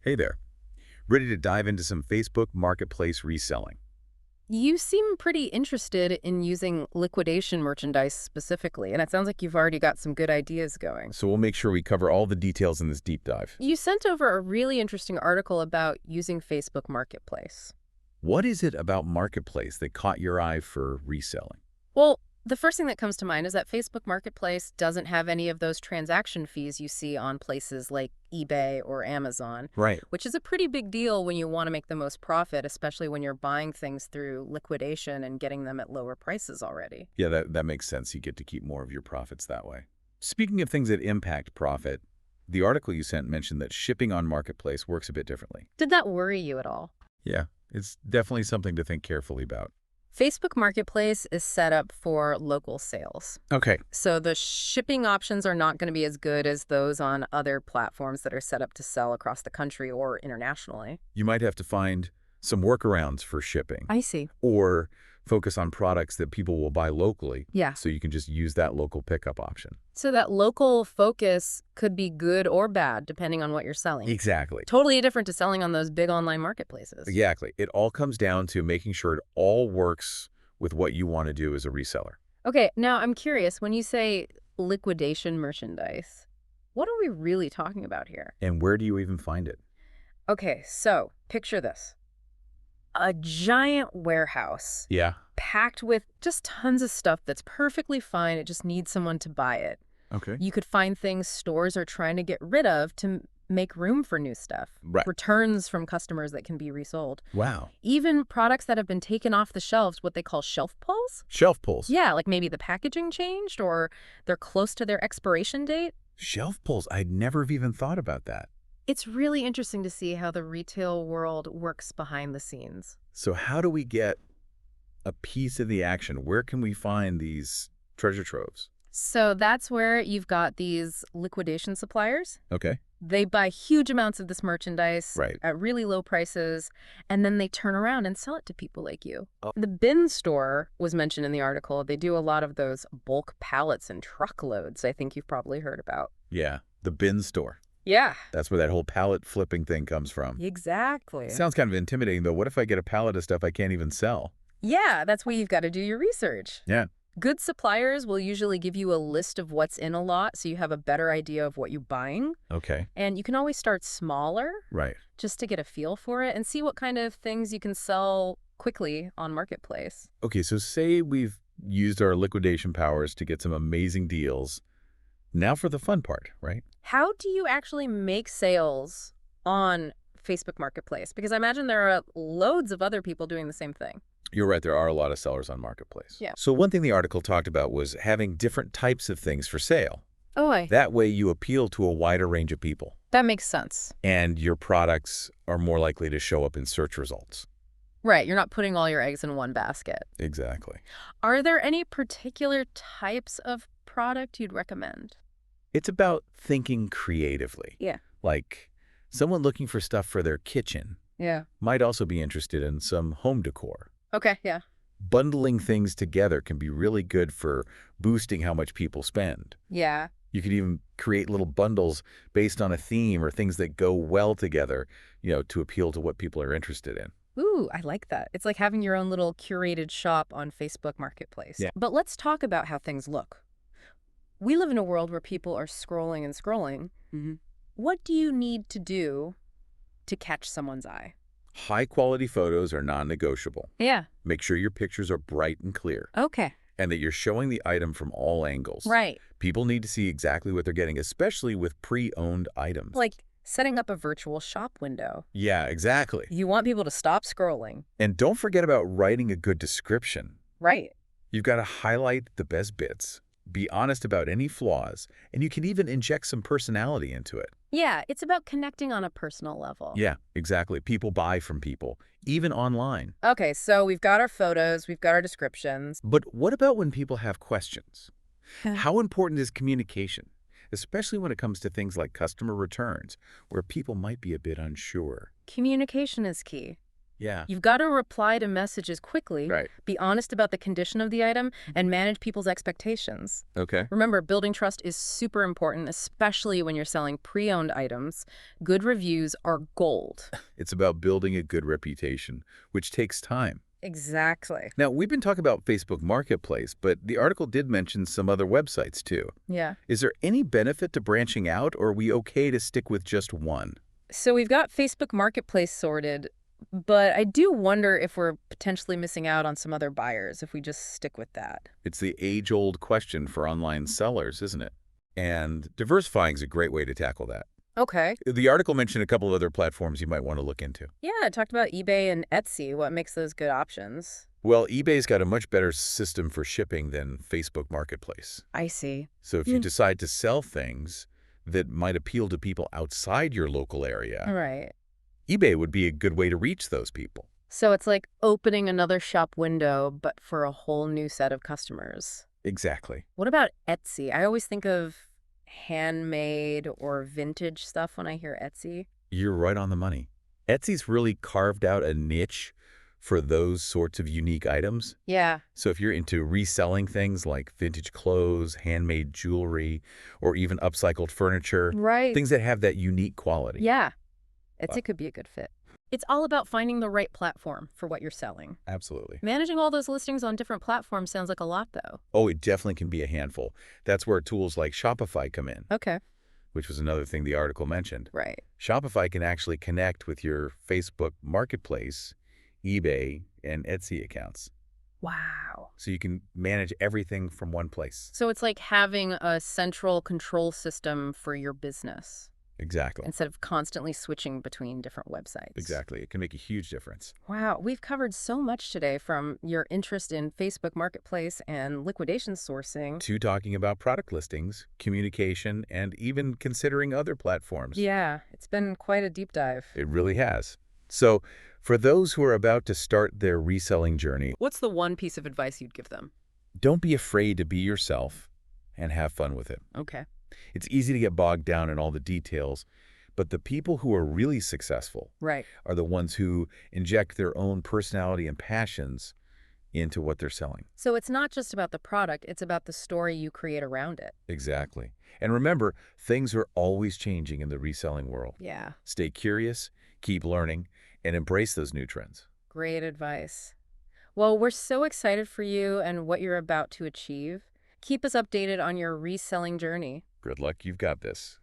Hey there. Ready to dive into some Facebook Marketplace reselling? You seem pretty interested in using liquidation merchandise specifically, and it sounds like you've already got some good ideas going. So we'll make sure we cover all the details in this deep dive. You sent over a really interesting article about using Facebook Marketplace. What is it about Marketplace that caught your eye for reselling? Well, the first thing that comes to mind is that Facebook Marketplace doesn't have any of those transaction fees you see on places like eBay or Amazon, Right. which is a pretty big deal when you want to make the most profit, especially when you're buying things through liquidation and getting them at lower prices already. Yeah, that makes sense. You get to keep more of your profits that way. Speaking of things that impact profit, the article you sent mentioned that shipping on Marketplace works a bit differently. Did that worry you at all? Yeah, it's definitely something to think carefully about. Facebook Marketplace is set up for local sales. Okay. So the shipping options are not going to be as good as those on other platforms that are set up to sell across the country or internationally. You might have to find some workarounds for shipping, I see. or focus on products that people will buy locally, Yeah. so you can just use that local pickup option. So that local focus could be good or bad depending on what you're selling. Exactly. Totally different to selling on those big online marketplaces. Exactly. It all comes down to making sure it all works with what you want to do as a reseller. Okay, now I'm curious, when you say liquidation merchandise, what are we really talking about here? And where do you even find it? Okay, so picture this. A giant warehouse Yeah. packed with just tons of stuff that's perfectly fine. It just needs someone to buy it. Okay. You could find things stores are trying to get rid of to make room for new stuff. Right. Returns from customers that can be resold. Wow. Even products that have been taken off the shelves, what they call shelf pulls. Shelf pulls. Yeah, like maybe the packaging changed or they're close to their expiration date. Shelf pulls. I'd never have even thought about that. It's really interesting to see how the retail world works behind the scenes. So how do we get a piece of the action? Where can we find these treasure troves? So that's where you've got these liquidation suppliers. Okay. They buy huge amounts of this merchandise Right. at really low prices, and then they turn around and sell it to people like you. Oh. The bin store was mentioned in the article. They do a lot of those bulk pallets and truckloads I think you've probably heard about. Yeah. The bin store. Yeah, That's where that whole pallet flipping thing comes from. exactly. Sounds kind of intimidating, though. What if I get a pallet of stuff I can't even sell? Yeah, that's where you've got to do your research. Yeah. Good suppliers will usually give you a list of what's in a lot so you have a better idea of what you're buying. Okay. And you can always start smaller Right. just to get a feel for it and see what kind of things you can sell quickly on Marketplace. Okay, so say we've used our liquidation powers to get some amazing deals. Now for the fun part, right? How do you actually make sales on Facebook Marketplace? Because I imagine there are loads of other people doing the same thing. You're right, there are a lot of sellers on Marketplace. Yeah. So one thing the article talked about was having different types of things for sale. Oh, That way you appeal to a wider range of people, that makes sense. and your products are more likely to show up in search results. Right, you're not putting all your eggs in one basket. Exactly. Are there any particular types of product you'd recommend? It's about thinking creatively. Yeah. Like someone looking for stuff for their kitchen Yeah. might also be interested in some home decor. Okay, yeah. Bundling things together can be really good for boosting how much people spend. Yeah. You could even create little bundles based on a theme or things that go well together, to appeal to what people are interested in. Ooh, I like that. It's like having your own little curated shop on Facebook Marketplace. Yeah. But let's talk about how things look. We live in a world where people are scrolling and scrolling. Mm-hmm. What do you need to do to catch someone's eye? High-quality photos are non-negotiable. Yeah. Make sure your pictures are bright and clear, Okay. and that you're showing the item from all angles. Right. People need to see exactly what they're getting, especially with pre-owned items. Like setting up a virtual shop window. Yeah, exactly. You want people to stop scrolling. And don't forget about writing a good description. Right. You've got to highlight the best bits, be honest about any flaws, and you can even inject some personality into it. Yeah, it's about connecting on a personal level. Yeah, exactly. People buy from people, even online. Okay, so we've got our photos, we've got our descriptions. But what about when people have questions? Huh. How important is communication, especially when it comes to things like customer returns, where people might be a bit unsure? Communication is key. Yeah. You've got to reply to messages quickly, Right. be honest about the condition of the item, and manage people's expectations. Okay. Remember, building trust is super important, especially when you're selling pre-owned items. Good reviews are gold. It's about building a good reputation, which takes time. Exactly. Now, we've been talking about Facebook Marketplace, but the article did mention some other websites too. Yeah. Is there any benefit to branching out, or are we okay to stick with just one? So we've got Facebook Marketplace sorted, but I do wonder if we're potentially missing out on some other buyers if we just stick with that. It's the age-old question for online sellers, isn't it? And diversifying is a great way to tackle that. Okay. The article mentioned a couple of other platforms you might want to look into. Yeah, I talked about eBay and Etsy. What makes those good options? Well, eBay's got a much better system for shipping than Facebook Marketplace. I see. So if you decide to sell things that might appeal to people outside your local area, All right. eBay would be a good way to reach those people. So it's like opening another shop window, but for a whole new set of customers. Exactly. What about Etsy? I always think of handmade or vintage stuff when I hear Etsy. You're right on the money. Etsy's really carved out a niche for those sorts of unique items. Yeah. So if you're into reselling things like vintage clothes, handmade jewelry, or even upcycled furniture, Right. things that have that unique quality. Yeah. Wow. Etsy could be a good fit. It's all about finding the right platform for what you're selling. Absolutely. Managing all those listings on different platforms sounds like a lot, though. Oh, it definitely can be a handful. That's where tools like Shopify come in, Okay. which was another thing the article mentioned. Right. Shopify can actually connect with your Facebook Marketplace, eBay, and Etsy accounts. Wow. So you can manage everything from one place. So it's like having a central control system for your business Exactly. instead of constantly switching between different websites. Exactly. It can make a huge difference. Wow, we've covered so much today, from your interest in Facebook Marketplace and liquidation sourcing To talking about product listings, communication, and even considering other platforms. Yeah, it's been quite a deep dive. It really has. So for those who are about to start their reselling journey, What's the one piece of advice you'd give them? don't be afraid to be yourself and have fun with it. Okay. It's easy to get bogged down in all the details, but the people who are really successful Right. are the ones who inject their own personality and passions into what they're selling. So it's not just about the product, it's about the story you create around it. Exactly. And remember, things are always changing in the reselling world. Yeah, Stay curious, keep learning, and embrace those new trends. great advice. Well, we're so excited for you and what you're about to achieve. Keep us updated on your reselling journey. Good luck, you've got this.